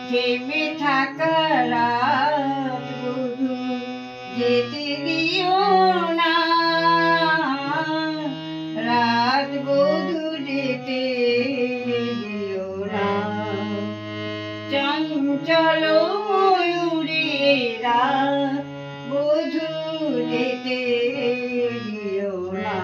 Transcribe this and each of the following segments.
থেমে থাকা রাত বধূ যেতে দিও না, রাত বধূ যেতে দিও না। চঞ্চল ময়ূরেরা বধূ যেতে দিও না।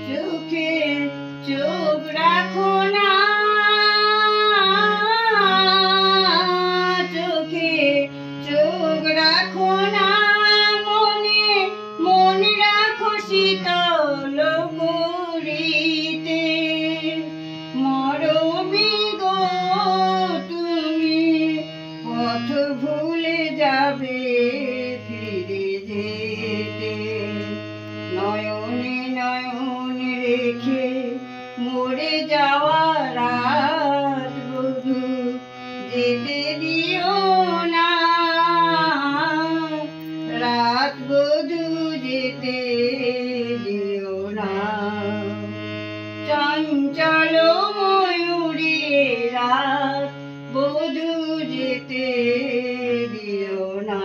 চোখে চোখ রাখো না, চোখে চোখ রাখো না, মনে মনে রাখো শীতল করিতে। মরমে গো তুমি পথ ভুলে যাবে ফিরে যেতে। নয়নে নয়নে রেখে মরে যাওয়া রাত বধূ যেতে দিও না, রাত বধূ যেতে দিও না। চঞ্চল ময়ূরেরা বধূ যেতে দিও না।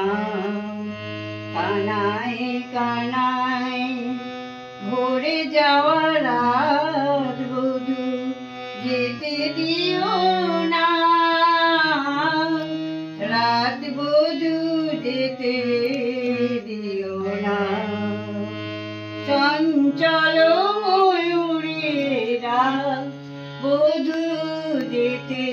কানায় কানায় ভরে যাওয়া রাত বধূ যেতে দিও না, রাত বধূ যেতে দিও না। চঞ্চল ময়ূরেরা বধূ যেতে